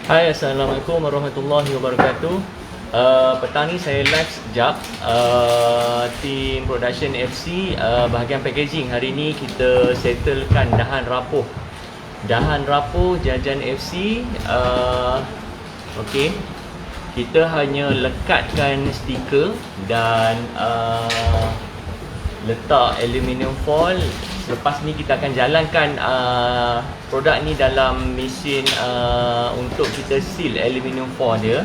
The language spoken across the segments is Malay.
Hai, Assalamualaikum warahmatullahi wabarakatuh. Petang ni saya live sekejap. Team Production FC, bahagian packaging. Hari ni kita settlekan dahan rapuh. Dahan rapuh Jajan FC. Okey. Kita hanya lekatkan stiker dan letak aluminium foil. Lepas ni kita akan jalankan produk ni dalam mesin untuk kita seal aluminium foil dia.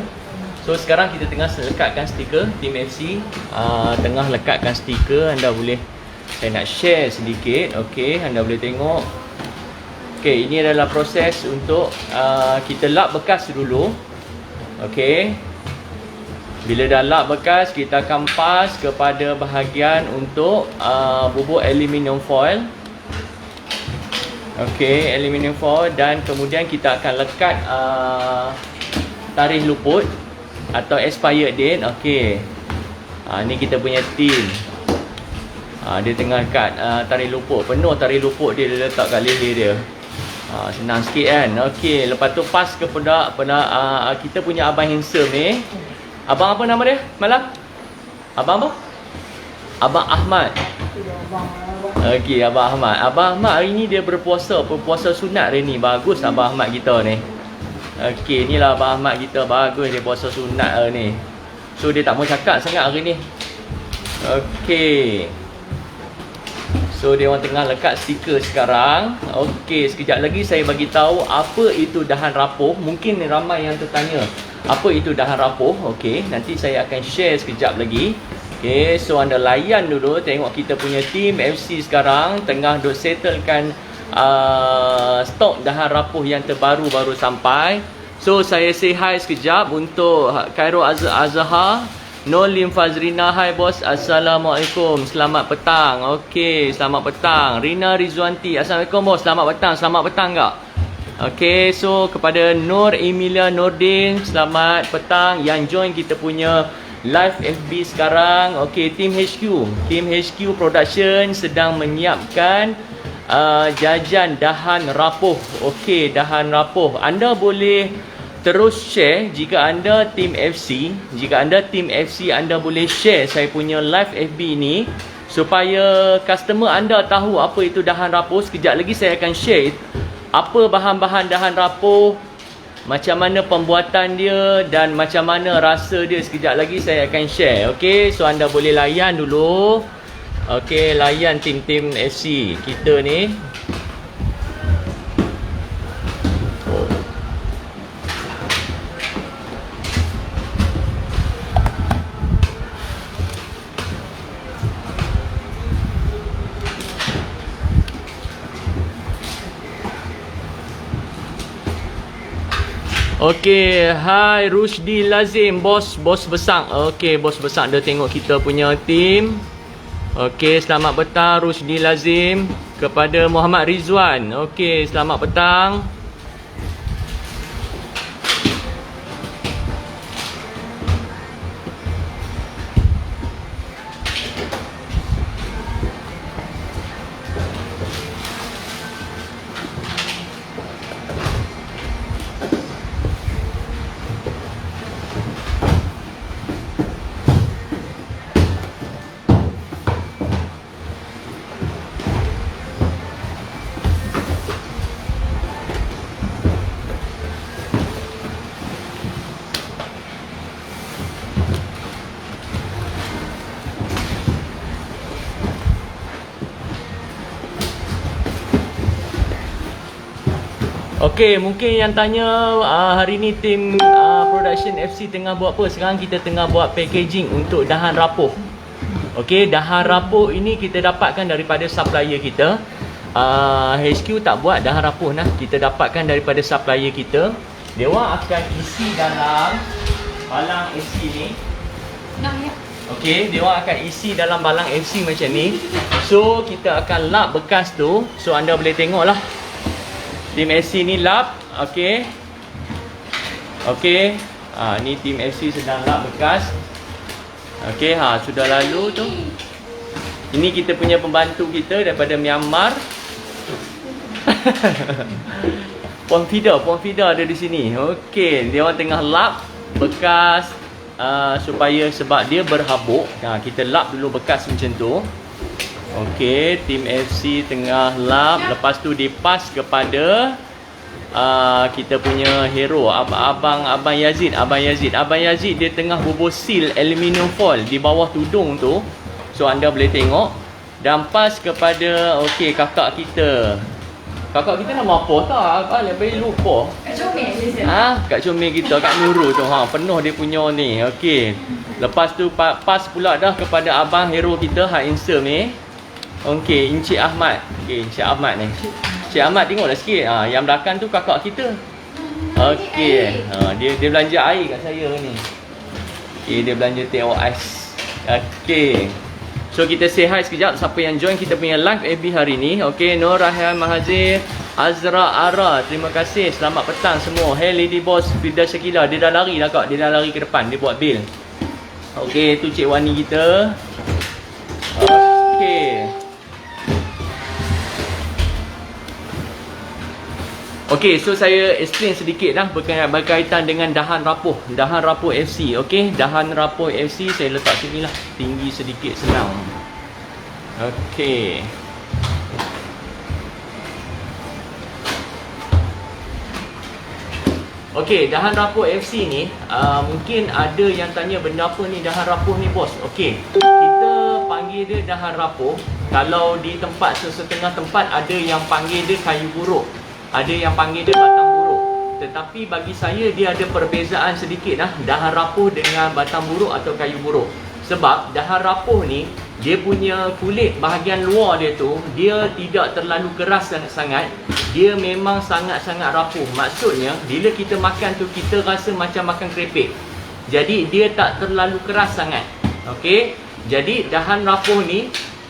So sekarang kita tengah lekatkan stiker. Team FC tengah lekatkan stiker. Anda boleh, saya nak share sedikit. Okey, anda boleh tengok. Okey, ini adalah proses untuk kita lap bekas dulu. Okey. Bila dah lap bekas, kita akan pas kepada bahagian untuk bubuk aluminium foil. Okey, aluminium foil, dan kemudian kita akan lekat tarikh luput atau expired date. Okey. Ni kita punya tin. Dia tengah kat tarikh luput. Penuh tarikh luput dia letak kat leher dia. Senang sikit kan. Okey, lepas tu pas ke produk kita punya abang handsome ni. Abang apa nama dia malam? Abang apa? Abang Ahmad. Okey, Abang Ahmad. Abang Ahmad hari ni dia berpuasa sunat hari ni. Bagus Abang Ahmad kita ni. Okey, inilah Abang Ahmad kita. Bagus dia puasa sunat hari ni. So dia tak mau cakap sangat hari ni. Okey. So dia orang tengah lekat stiker sekarang. Okey, sekejap lagi saya bagi tahu apa itu dahan rapuh. Mungkin ramai yang tertanya, apa itu dahan rapuh? Okey, nanti saya akan share sekejap lagi. Okey, so anda layan dulu. Tengok kita punya team FC sekarang tengah duk settlekan stok dahan rapuh yang terbaru baru sampai. So saya say hi sekejap untuk Khairul Azhar, Nolim Fazrina. Hai bos, Assalamualaikum, selamat petang. Okey, selamat petang. Rina Rizwanti, Assalamualaikum bos, selamat petang. Selamat petang kak. Okey, so kepada Nur Emilia Nordin, selamat petang yang join kita punya live FB sekarang. Okey, Team HQ Production sedang menyiapkan jajan dahan rapuh. Okey, dahan rapuh. Anda boleh terus share jika anda Team FC. Jika anda Team FC, anda boleh share saya punya live FB ni supaya customer anda tahu apa itu dahan rapuh. Sekejap lagi saya akan share apa bahan-bahan dahan rapuh, macam mana pembuatan dia dan macam mana rasa dia. Sekejap lagi saya akan share. Okey, so anda boleh layan dulu. Okey, layan tim-tim FC kita ni. Okey, hai Rusdi Lazim, bos besar. Okey, bos besar dia tengok kita punya team. Okey, selamat petang Rusdi Lazim. Kepada Muhammad Rizwan. Okey, selamat petang. Okey, mungkin yang tanya hari ni tim Production FC tengah buat apa? Sekarang kita tengah buat packaging untuk dahan rapuh. Okey, dahan rapuh ini kita dapatkan daripada supplier kita. HQ tak buat dahan rapuh nah. Kita dapatkan daripada supplier kita. Dia orang akan isi dalam balang FC ni. Okey, dia orang akan isi dalam balang FC macam ni. So kita akan lap bekas tu. So anda boleh tengoklah. Tim FC ni lap. Okey. Okey. Ni tim FC sedang lap bekas. Okey, sudah lalu tu. Ini kita punya pembantu kita daripada Myanmar. Pohon feeder ada di sini. Okey, dia orang tengah lap bekas supaya sebab dia berhabuk. Kita lap dulu bekas macam tu. Okey, tim FC tengah lap, lepas tu dipas kepada kita punya hero Abang Yazid. Abang Yazid dia tengah bubuh seal aluminium foil di bawah tudung tu. So anda boleh tengok. Dan pas kepada okey kakak kita. Kakak kita nama apa tak? Lebih lupa. Kak Comel je. Kak Comel kita, Kak Nurul tu. Penuh dia punya ni. Okey. Lepas tu pas pula dah kepada abang hero kita hak Insta ni. Okey, Encik Ahmad. Okey, Encik Ahmad ni. Encik Ahmad tengoklah sikit. Yang belakang tu kakak kita. Okey. Dia belanja air kat saya ni. Okey, dia belanja teh ais. Okey. So kita say hi sekejap siapa yang join kita punya live FB hari ni. Okey, Nur Rahman Mahazir, Azra Ara, terima kasih. Selamat petang semua. Hey Lady Boss, Fida Syakila, dia dah lari dah kak. Dia dah lari ke depan, dia buat bil. Okey, tu Cik Wani kita. Okey. Okey, so saya explain sedikit dah berkaitan dengan dahan rapuh. Dahan rapuh FC, okey. Dahan rapuh FC saya letak sini lah. Tinggi sedikit, senang. Okey. Okey, dahan rapuh FC ni mungkin ada yang tanya benda apa ni dahan rapuh ni bos. Okey. Kita panggil dia dahan rapuh. Kalau di tempat sesetengah tempat ada yang panggil dia kayu buruk. Ada yang panggil dia batang buruk. Tetapi bagi saya dia ada perbezaan sedikit dahan rapuh dengan batang buruk atau kayu buruk. Sebab dahan rapuh ni dia punya kulit bahagian luar dia tu dia tidak terlalu keras sangat. Dia memang sangat-sangat rapuh. Maksudnya bila kita makan tu kita rasa macam makan keripik. Jadi dia tak terlalu keras sangat. Okey. Jadi dahan rapuh ni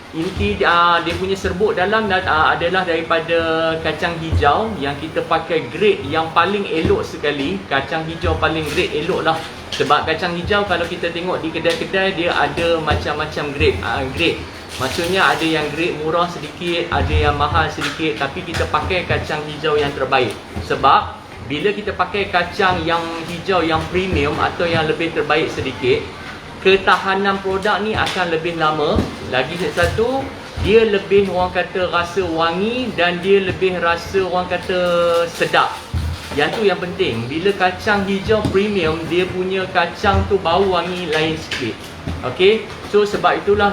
inti dia punya serbuk dalam adalah daripada kacang hijau yang kita pakai grade yang paling elok sekali. Kacang hijau paling grade elok lah. Sebab kacang hijau kalau kita tengok di kedai-kedai dia ada macam-macam grade. Maksudnya ada yang grade murah sedikit, ada yang mahal sedikit. Tapi kita pakai kacang hijau yang terbaik. Sebab bila kita pakai kacang yang hijau yang premium atau yang lebih terbaik sedikit, ketahanan produk ni akan lebih lama. Lagi satu, dia lebih orang kata rasa wangi dan dia lebih rasa orang kata sedap. Yang tu yang penting. Bila kacang hijau premium, dia punya kacang tu bau wangi lain sikit. Okey. So sebab itulah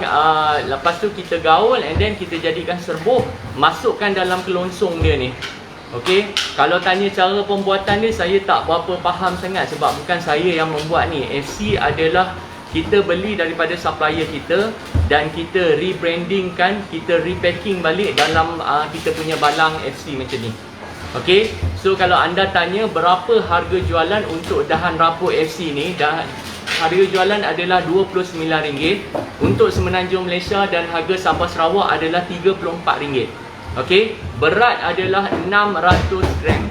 lepas tu kita gaul and then kita jadikan serbuk, masukkan dalam kelonsong dia ni. Okey. Kalau tanya cara pembuatan dia, saya tak berapa faham sangat sebab bukan saya yang membuat ni. FC adalah kita beli daripada supplier kita dan kita rebrandingkan, kita repacking balik dalam kita punya balang FC macam ni. Okey, so kalau anda tanya berapa harga jualan untuk dahan rapuh FC ni, harga jualan adalah RM29 untuk Semenanjung Malaysia dan harga Sabah Sarawak adalah RM34. Okey, berat adalah 600 gram.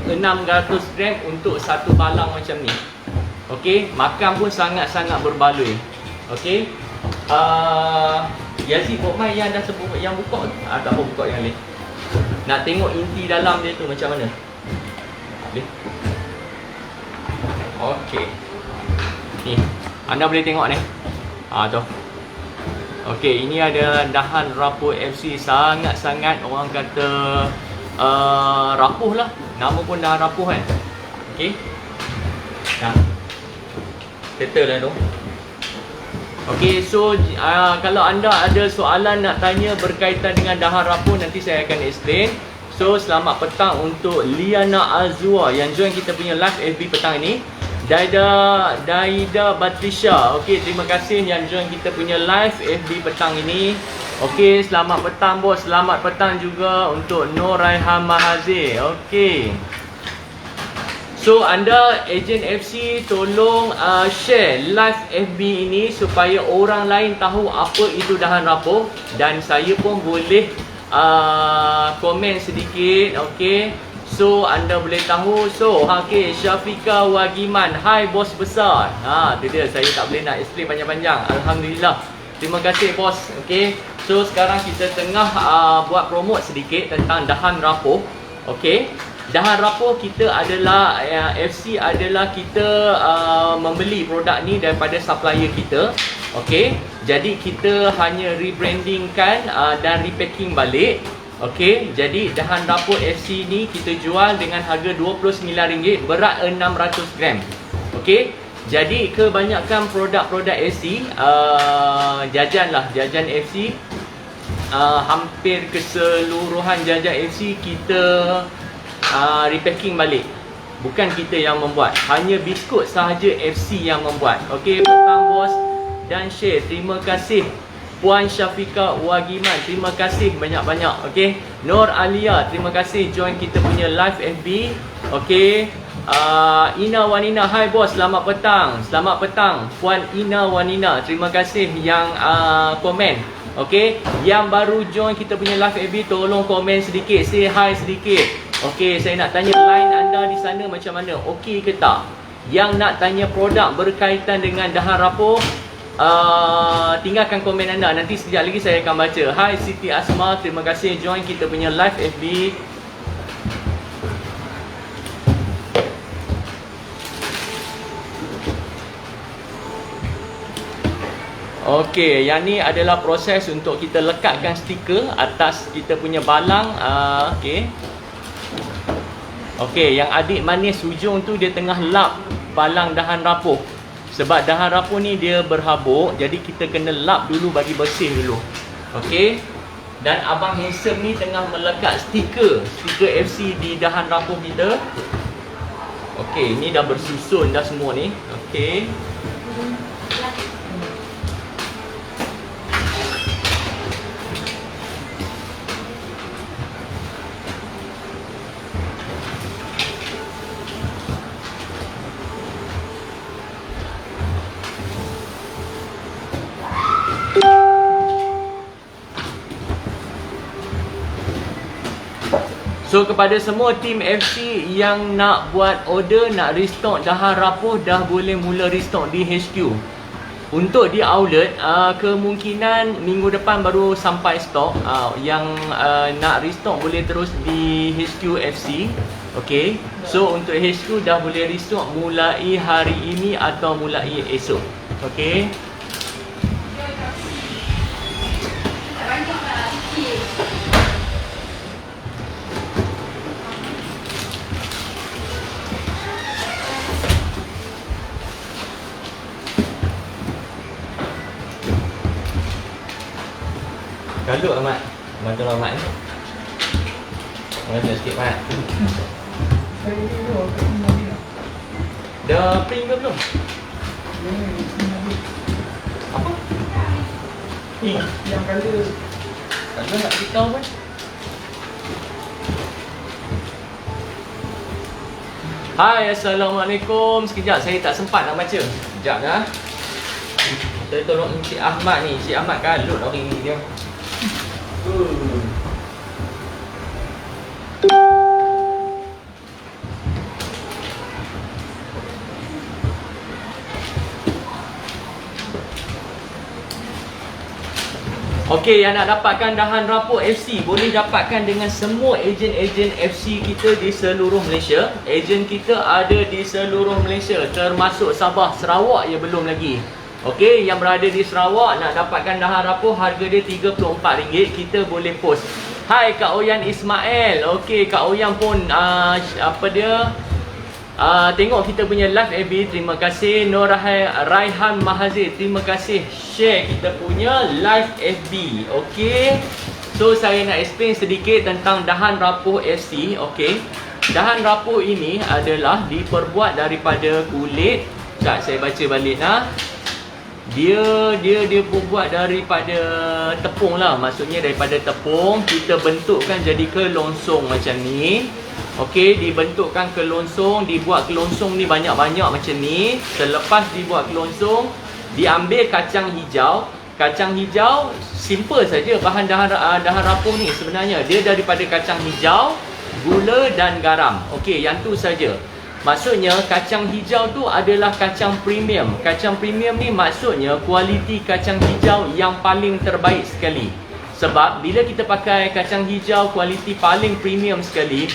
600 gram untuk satu balang macam ni. Okey, makan pun sangat-sangat berbaloi. Okey. Yazid buat mai yang dah sebut yang buka tu. Tak apa buka yang lain. Nak tengok inti dalam dia tu macam mana. Boleh. Okey. Ni, anda boleh tengok ni. Tu. Okey, ini ada dahan rapuh FC sangat-sangat orang kata rapuh lah. Nama pun dahan rapuh kan. Okey. Nah. Settle lah tu. Okey, so kalau anda ada soalan nak tanya berkaitan dengan dahan rapuh, nanti saya akan explain. So selamat petang untuk Liana Azwa yang join kita punya live FB petang ini. Daida Batrisha. Okey, terima kasih yang join kita punya live FB petang ini. Okey, selamat petang bos. Selamat petang juga untuk Nur Raihan Mahazir. Okey. So anda ejen FC tolong share live FB ini supaya orang lain tahu apa itu dahan rapuh dan saya pun boleh komen sedikit. Okey. So anda boleh tahu. So okey, Syafika Wagiman, hai bos besar. Tu dia, saya tak boleh nak explain panjang-panjang. Alhamdulillah. Terima kasih bos. Okey. So sekarang kita tengah buat promote sedikit tentang dahan rapuh. Okey. Dahan rapuh kita adalah FC adalah kita membeli produk ni daripada supplier kita. Okey, jadi kita hanya rebrandingkan dan repacking balik. Okey, jadi dahan rapuh FC ni kita jual dengan harga RM29, berat 600 gram. Okey, jadi kebanyakan produk-produk FC jajan FC, hampir keseluruhan jajan FC kita repacking balik. Bukan kita yang membuat, hanya biskut sahaja FC yang membuat. Okey, petang bos dan share. Terima kasih Puan Syafiqah Wagiman, terima kasih banyak-banyak. Okey, Nur Alia, terima kasih join kita punya live FB. Okey, Ina Wanina, hai bos, selamat petang. Selamat petang Puan Ina Wanina, terima kasih yang komen. Okey, yang baru join kita punya live FB, tolong komen sedikit, say hi sedikit. Okey, saya nak tanya line anda di sana macam mana? Okey ke tak? Yang nak tanya produk berkaitan dengan dahan rapuh, tinggalkan komen anda. Nanti sekejap lagi saya akan baca. Hai Siti Asma, terima kasih join kita punya live FB. Okey, yang ni adalah proses untuk kita lekatkan stiker atas kita punya balang. Okey. Okey, yang adik manis hujung tu dia tengah lap balang dahan rapuh. Sebab dahan rapuh ni dia berhabuk, jadi kita kena lap dulu bagi bersih dulu. Okey. Dan abang handsome ni tengah melekat stiker FC di dahan rapuh kita. Okey, ni dah bersusun dah semua ni. Okey. So kepada semua tim FC yang nak buat order, nak restock dahan rapuh, dah boleh mula restock di HQ. Untuk di outlet, kemungkinan minggu depan baru sampai stok. Yang nak restock boleh terus di HQ FC. Okay, so untuk HQ dah boleh restock mulai hari ini atau mulai esok. Okay. Gaduh Ahmad. Bantu Ahmad ni. Bantu sikit Mat. Dah print ke belum? Apa? Ni yang colour. Colour nak beritahu kan? Hai, Assalamualaikum. Sekejap, saya tak sempat nak baca. Sekejap dah. Saya tolong Encik Ahmad ni. Encik Ahmad kalut hari ni dia. Okey, yang nak dapatkan dahan rapuh FC boleh dapatkan dengan semua ejen-ejen FC kita di seluruh Malaysia. Ejen kita ada di seluruh Malaysia, termasuk Sabah, Sarawak ya belum lagi. Okey, yang berada di Sarawak nak dapatkan dahan rapuh, harga dia RM34, kita boleh post. Hai Kak Oyan Ismail. Okey, Kak Oyan pun tengok kita punya live FB. Terima kasih. Nur Raihan Mahazir, terima kasih share kita punya live FB. Okey. So saya nak explain sedikit tentang dahan rapuh FC. Okey. Dahan rapuh ini adalah diperbuat daripada kulit. Sekejap saya baca balik lah. Dia buat daripada tepung lah. Maksudnya daripada tepung kita bentukkan jadi kelonsong macam ni. Okey, dibentukkan kelonsong, dibuat kelonsong ni banyak-banyak macam ni. Selepas dibuat kelonsong, diambil kacang hijau. Kacang hijau simple saja bahan dahan rapuh ni sebenarnya. Dia daripada kacang hijau, gula dan garam. Okey, yang tu saja. Maksudnya kacang hijau tu adalah kacang premium. Kacang premium ni maksudnya kualiti kacang hijau yang paling terbaik sekali. Sebab bila kita pakai kacang hijau kualiti paling premium sekali,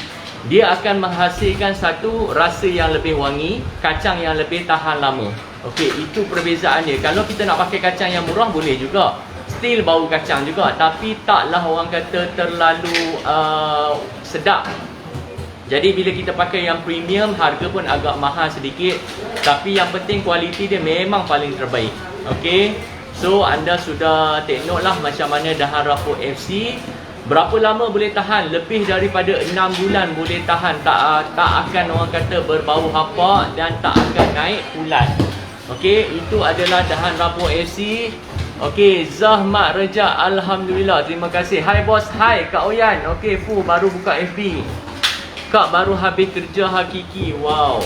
dia akan menghasilkan satu rasa yang lebih wangi, kacang yang lebih tahan lama. Okey, itu perbezaannya. Kalau kita nak pakai kacang yang murah boleh juga, still bau kacang juga, tapi taklah orang kata terlalu sedap. Jadi bila kita pakai yang premium, harga pun agak mahal sedikit, tapi yang penting kualiti dia memang paling terbaik. Okey, so anda sudah take note lah macam mana dahan rapuh FC. Berapa lama boleh tahan? Lebih daripada 6 bulan boleh tahan. Tak akan orang kata berbau hapak dan tak akan naik ulat. Okey, itu adalah dahan rapuh FC. Okey, Zahmat Rejak, alhamdulillah, terima kasih. Hai bos, hai Kak Oyan. Okey, Fu baru buka FB. Kak baru habis kerja hakiki. Wow.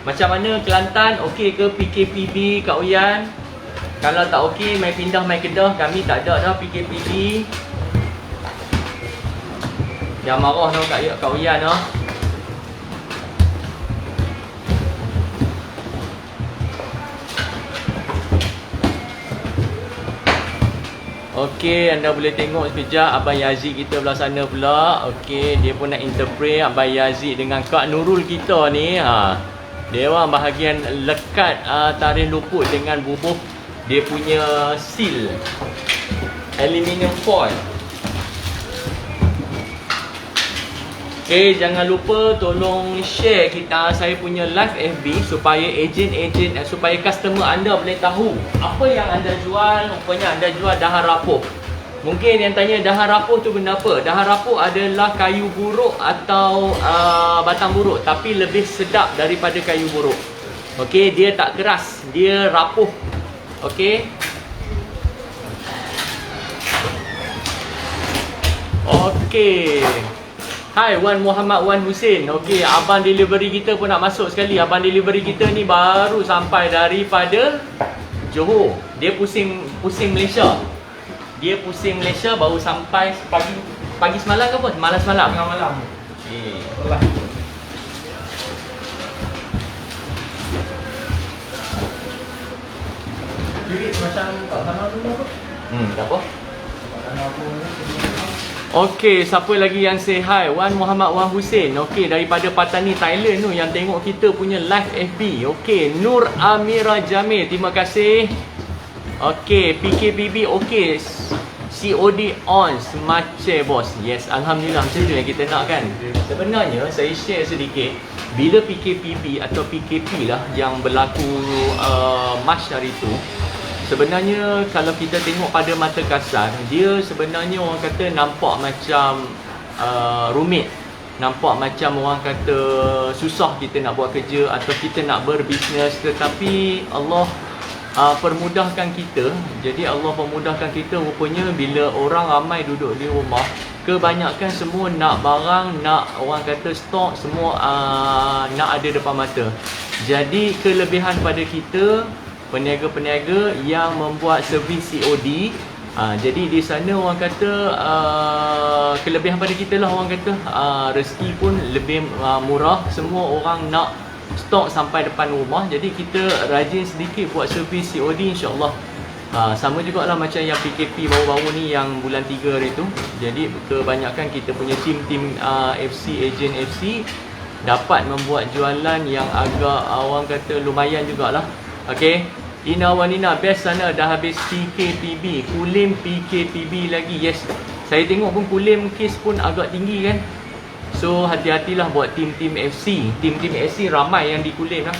Macam mana Kelantan? Okey ke PKPB Kak Oyan? Kalau tak okey, mai pindah mai Kedah. Kami tak ada dah PKPB. Jangan marah tau Kak Oyan tau. Okey, anda boleh tengok sekejap Abang Yazid kita belah sana pula. Okey, dia pun nak interpret Abang Yazid dengan Kak Nurul kita ni. Dia orang bahagian lekat tarikh luput dengan bubuh dia punya seal aluminium foil. Okey, jangan lupa tolong share saya punya live FB supaya supaya customer anda boleh tahu apa yang anda jual. Rupanya anda jual dahan rapuh. Mungkin yang tanya dahan rapuh tu benda apa? Dahan rapuh adalah kayu buruk atau batang buruk, tapi lebih sedap daripada kayu buruk. Okey, dia tak keras, dia rapuh. Okey. Okey. Hai Wan Muhammad Wan Husin. Okey, abang delivery kita pun nak masuk sekali. Abang delivery kita ni baru sampai daripada Johor. Dia pusing Malaysia. Dia pusing Malaysia baru sampai pagi semalam ke apa? Malam semalam. Tengah malam. Okey. Jadi macam kat sana tu apa? Tak apa. Kat sana apa ni? Okey, siapa lagi yang say hi? Wan Muhammad Wan Husin. Okey, daripada Patani Thailand tu yang tengok kita punya live FB. Okey, Nur Amira Jamil, terima kasih. Okey, PKPB okey. COD on semacam bos. Yes, alhamdulillah, macam tu yang kita nak kan. Sebenarnya saya share sedikit, bila PKPB atau PKP lah yang berlaku March hari tu, sebenarnya kalau kita tengok pada mata kasar, dia sebenarnya orang kata nampak macam rumit. Nampak macam orang kata susah kita nak buat kerja atau kita nak berbisnes, tetapi Allah permudahkan kita. Jadi Allah permudahkan kita rupanya bila orang ramai duduk di rumah, kebanyakan semua nak barang, nak orang kata stok, semua nak ada depan mata. Jadi kelebihan pada kita peniaga-peniaga yang membuat servis COD, jadi di sana orang kata kelebihan pada kita lah, orang kata rezeki pun lebih murah. Semua orang nak stok sampai depan rumah. Jadi kita rajin sedikit buat servis COD, insyaAllah. Sama jugalah macam yang PKP baru-baru ni yang bulan 3 hari tu. Jadi kebanyakan kita punya tim FC, agent FC dapat membuat jualan yang agak orang kata lumayan jugalah. Okey, Ina Wanina best sana dah habis PKPB. Kulim PKPB lagi. Yes, saya tengok pun Kulim kes pun agak tinggi kan. So hati-hatilah buat tim-tim FC. Tim-tim FC ramai yang di Kulim lah.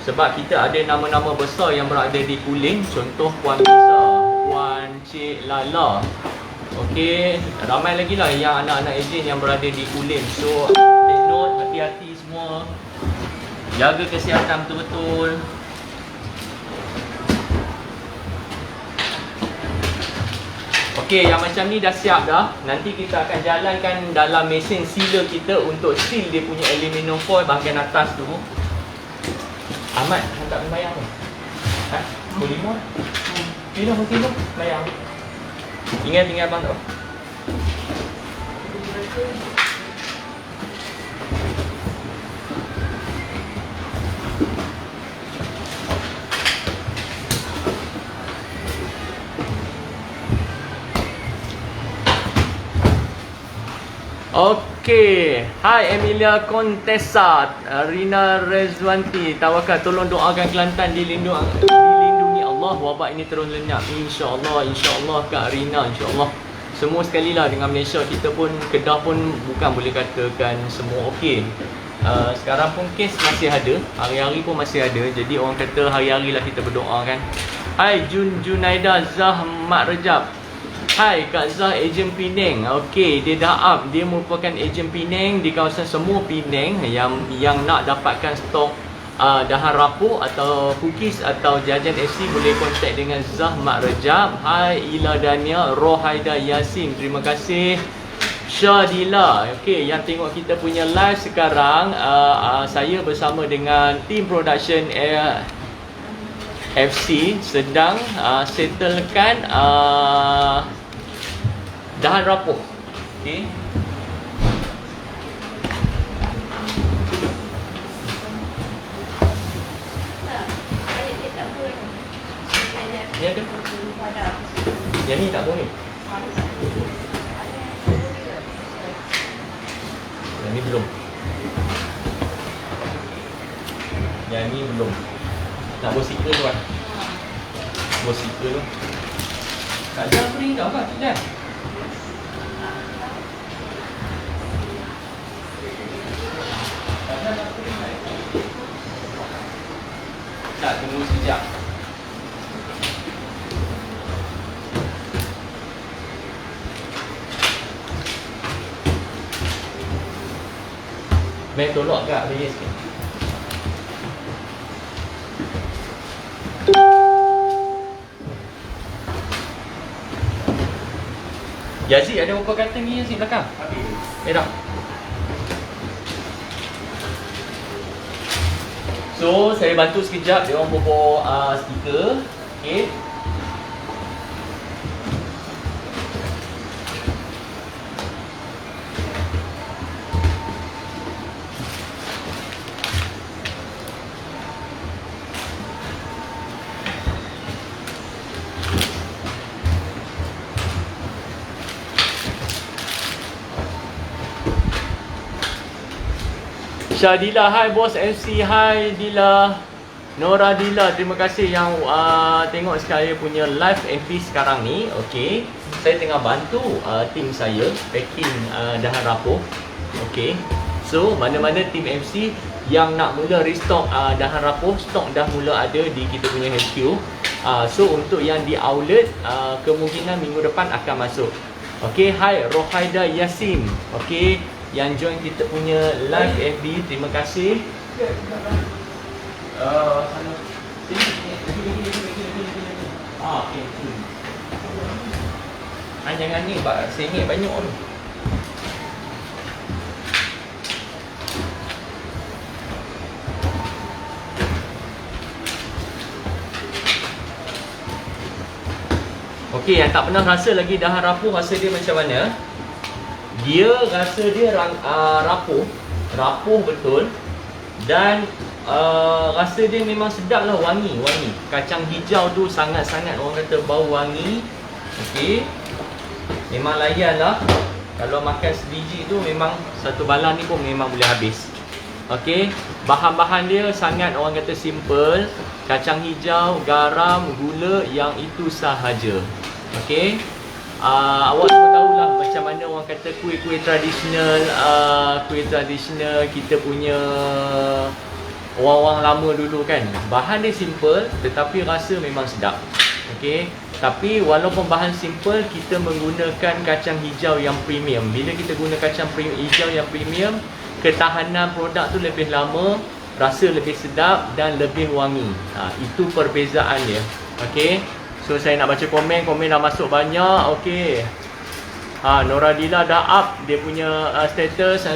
Sebab kita ada nama-nama besar yang berada di Kulim. Contoh Puan Bisa, Puan Cik Lala. Okey, ramai lagi lah yang anak-anak ejen yang berada di Kulim. So take note, hati-hati semua. Jaga kesihatan betul-betul. Okey, yang macam ni dah siap dah. Nanti kita akan jalankan dalam mesin sealer kita untuk seal dia punya aluminium foil bahagian atas tu. Ahmad, hantar bayar tu. Pukul 5. Pindah pukul 5, bayar. Ingat abang tu. Okey. Hai Emilia Contessa, Rina Rezwanti, Tawakal, tolong doakan Kelantan dilindungi Allah, wabak ini terus lenyap. InsyaAllah Kak Rina, insyaAllah. Semua sekali lah dengan Malaysia, kita pun, Kedah pun bukan boleh katakan semua okey. Sekarang pun kes masih ada, hari-hari pun masih ada. Jadi orang kata hari-hari lah kita berdoa kan. Hai Junaida Zah Mak Rejab. Hai Kak Zah, ejen Penang. Okey, dia dah up. Dia merupakan ejen Penang di kawasan semua Penang yang nak dapatkan stok dahan rapuh atau cookies atau jajan FC, boleh kontak dengan Zah Mak Rejab. Hai Ila Dania, Rohaida Yasin, terima kasih. Syadila, okey, yang tengok kita punya live sekarang, saya bersama dengan tim production FC sedang settlekan dahan rapuh. Okey. Ni ada. Yang ni tak boleh. Yang ni belum. Yang ni belum. Nak bersikir tu kan? Bersikir tu. Tak ada apa ringkau kan? Tidak. Tak, tunggu sekejap. Meh tolak kat dia sikit. Yazid, ada apa kata ni Yazid belakang? Dah. So, saya bantu sekejap dia orang bobo stiker. Okey. Syadila, hai bos MC, hai Dila. Nora Dila, terima kasih yang tengok saya punya live FB sekarang ni. Okey, saya tengah bantu tim saya packing dahan rapuh. Okey, so mana-mana tim MC yang nak mula restock dahan rapuh, stok dah mula ada di kita punya HQ. So untuk yang di outlet, kemungkinan minggu depan akan masuk. Okey, hai Rohaida Yasin. Okey, yang join kita punya live FB, terima kasih. Sana. Sini. Okey. Jangan ni, sengit banyak tu. Okey, yang tak pernah rasa lagi dahan rapuh, rasa dia macam mana? Dia rasa dia rapuh betul. Dan rasa dia memang sedap lah, wangi. Kacang hijau tu sangat-sangat orang kata bau wangi. Okey, memang layan lah. Kalau makan sebiji tu memang satu balang ni pun memang boleh habis. Okey, bahan-bahan dia sangat orang kata simple. Kacang hijau, garam, gula, yang itu sahaja. Okey, awak semua tahulah macam mana orang kata kuih-kuih tradisional, kita punya orang-orang lama dulu kan. Bahan dia simple tetapi rasa memang sedap. Okey, tapi walaupun bahan simple, kita menggunakan kacang hijau yang premium. Bila kita guna kacang hijau yang premium, ketahanan produk tu lebih lama, rasa lebih sedap dan lebih wangi. Itu perbezaan dia. Okey, so saya nak baca komen dah masuk banyak. Okey, Nora Dila dah up dia punya status.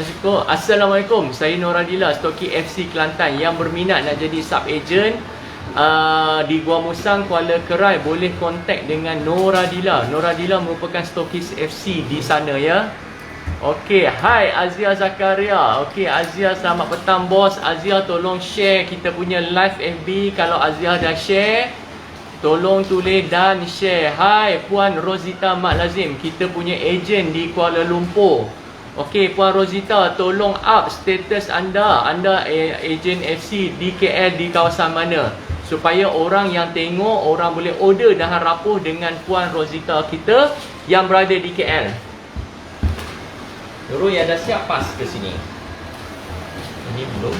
Assalamualaikum, saya Nora Dila, stoki FC Kelantan yang berminat nak jadi sub agent di Gua Musang, Kuala Kerai, boleh kontak dengan Nora Dila. Nora Dila merupakan stokis FC di sana ya. Okey, hai Azia Zakaria. Okey Azia, selamat petang bos. Azia, tolong share kita punya live FB. Kalau Azia dah share, tolong tulis dan share. Hai Puan Rosita Mak Lazim, kita punya ejen di Kuala Lumpur. Okey, Puan Rosita, tolong up status anda. Anda ejen FC di KL di kawasan mana? Supaya orang yang tengok, orang boleh order dahan rapuh dengan Puan Rosita kita yang berada di KL. Nurul yang dah siap pas ke sini. Ini belum.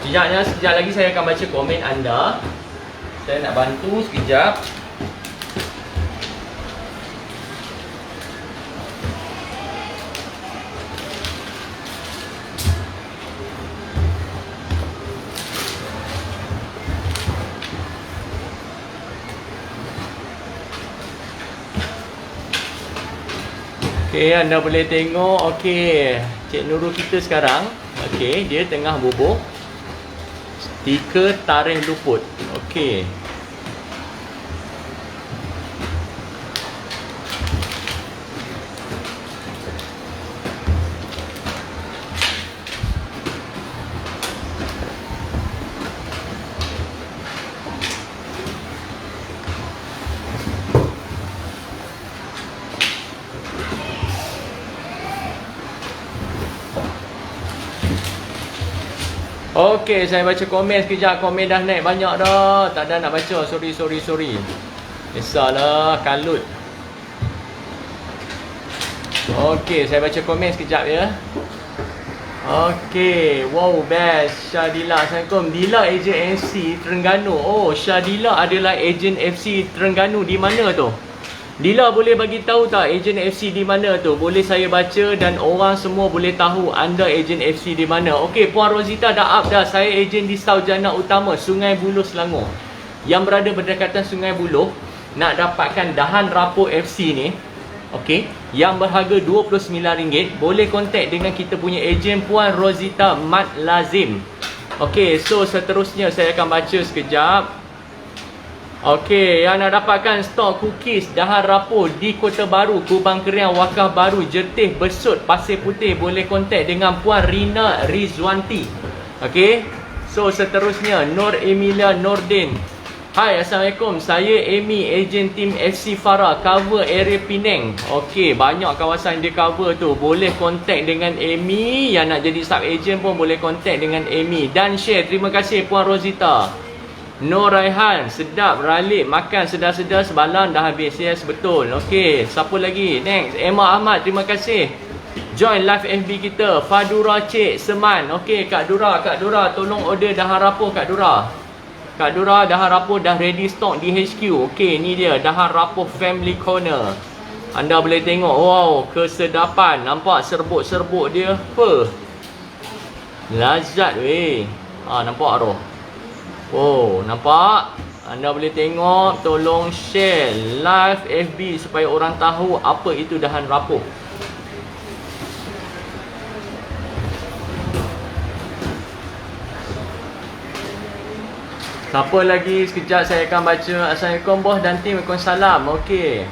Sekejap lagi saya akan baca komen anda. Saya nak bantu sekejap. Okey, anda boleh tengok. Okey, Cik Nurul kita sekarang, okey, dia tengah bubuh stiker tarikh luput. Okey. Okey, saya baca komen sekejap. Komen dah naik banyak dah. Tak ada nak baca. Sorry. Kisahlah, kalut. Okey, saya baca komen sekejap ya. Okey, wow, best. Syadila, Assalamualaikum. Dila ejen FC Terengganu. Oh, Syadila adalah ejen FC Terengganu. Di mana tu? Dila boleh bagi tahu tak ejen FC di mana tu? Boleh saya baca dan orang semua boleh tahu anda ejen FC di mana. Okey, Puan Rosita dah up dah. Saya ejen di Saujana Utama, Sungai Buloh, Selangor. Yang berada berdekatan Sungai Buloh, nak dapatkan dahan rapuh FC ni, okey, yang berharga RM29, boleh kontak dengan kita punya ejen Puan Rosita Mat Lazim. Okey, so seterusnya saya akan baca sekejap. Okey, yang nak dapatkan stok cookies dahan rapuh di Kota Baru, Kubang Keriang, Wakaf Baru, Jertih, Besut, Pasir Putih, boleh kontak dengan Puan Rina Rizwanti. Okey, so seterusnya Nur Emilia Nordin. Hai, Assalamualaikum. Saya Amy, ejen tim FC Farah, cover area Penang. Okey, banyak kawasan dia cover tu. Boleh kontak dengan Amy. Yang nak jadi sub ejen pun boleh kontak dengan Amy. Dan share. Terima kasih Puan Rosita. Nur Raihan, sedap ralik makan sedar-sedar semalam dah habis. Yes, betul. Okey, siapa lagi? Next, Emma Ahmad, terima kasih. Join live FB kita. Fadura Cik Seman. Okey, Kak Dura, tolong order dahan rapuh Kak Dura. Kak Dura, dahan rapuh dah ready stock di HQ. Okey, ni dia dahan rapuh Family Corner. Anda boleh tengok. Wow, kesedapan. Nampak serbuk-serbuk dia. Apa? Lazat weh. Nampak roh. Oh, nampak? Anda boleh tengok. Tolong share live FB supaya orang tahu apa itu dahan rapuh. Siapa lagi? Sekejap saya akan baca. Assalamualaikum bos dan tim. Waalaikumsalam. Okey.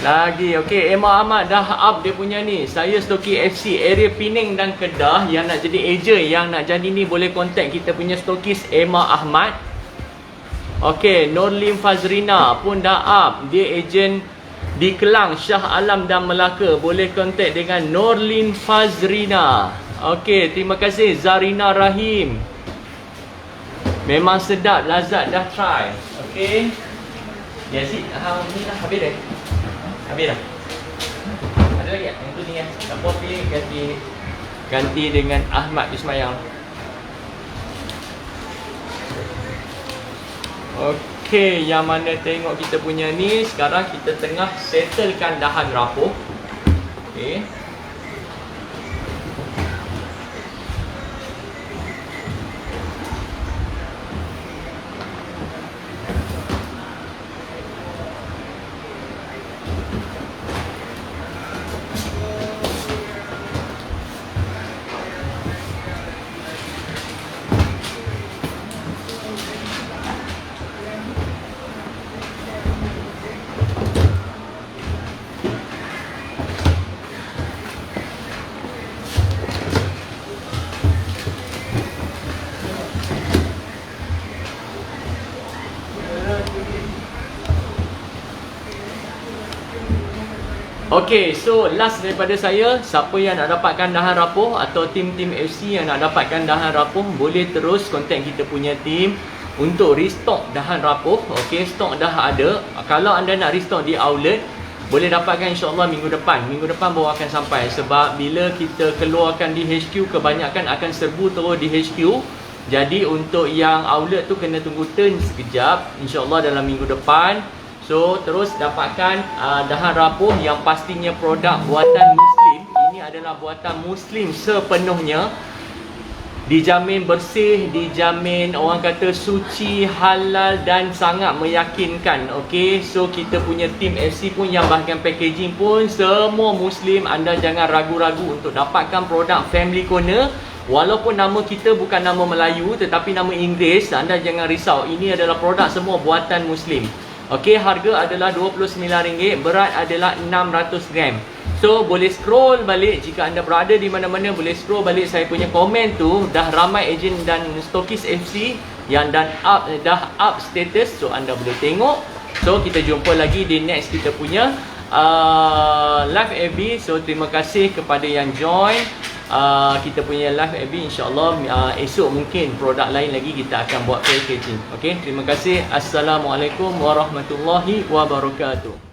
Lagi. Okey, Emma Ahmad dah up dia punya ni. Saya stoki FC area Penang dan Kedah. Yang nak jadi ejen, yang nak jadi ni, boleh kontak kita punya stokis Emma Ahmad. Okey, Nurlim Fazrina pun dah up. Dia ejen di Kelang, Shah Alam dan Melaka. Boleh kontak dengan Nurlim Fazrina. Okey, terima kasih Zarina Rahim. Memang sedap, lazat, dah try. Okey. Yazid, ni dah habis dah. Habis dah. Ada lagi tak? Yang tu ni kan. Siapa pilih ganti dengan Ahmad Ismail. Okey, yang mana tengok kita punya ni. Sekarang kita tengah settlekan dahan rapuh. Okey. Okay, so last daripada saya, siapa yang nak dapatkan dahan rapuh atau tim-tim FC yang nak dapatkan dahan rapuh, boleh terus contact kita punya tim untuk restock dahan rapuh. Okay, stok dah ada. Kalau anda nak restock di outlet, boleh dapatkan insyaAllah minggu depan. Minggu depan baru akan sampai. Sebab bila kita keluarkan di HQ, kebanyakan akan serbu terus di HQ. Jadi untuk yang outlet tu kena tunggu turn sekejap. InsyaAllah dalam minggu depan. So terus dapatkan dahan rapuh yang pastinya produk buatan Muslim. Ini adalah buatan Muslim sepenuhnya. Dijamin bersih, dijamin orang kata suci, halal dan sangat meyakinkan. Okay, so kita punya tim FC pun yang bahagian packaging pun semua Muslim. Anda jangan ragu-ragu untuk dapatkan produk Family Corner. Walaupun nama kita bukan nama Melayu tetapi nama Inggeris, anda jangan risau. Ini adalah produk semua buatan Muslim. Okey, harga adalah RM29, berat adalah 600 gram. So, boleh scroll balik jika anda berada di mana-mana, boleh scroll balik saya punya komen tu. Dah ramai ejen dan stokis FC yang dah up status. So, anda boleh tengok. So, kita jumpa lagi di next kita punya live FB. So, terima kasih kepada yang join kita punya live FB. InsyaAllah esok mungkin produk lain lagi kita akan buat packaging. Okay, terima kasih. Assalamualaikum warahmatullahi wabarakatuh.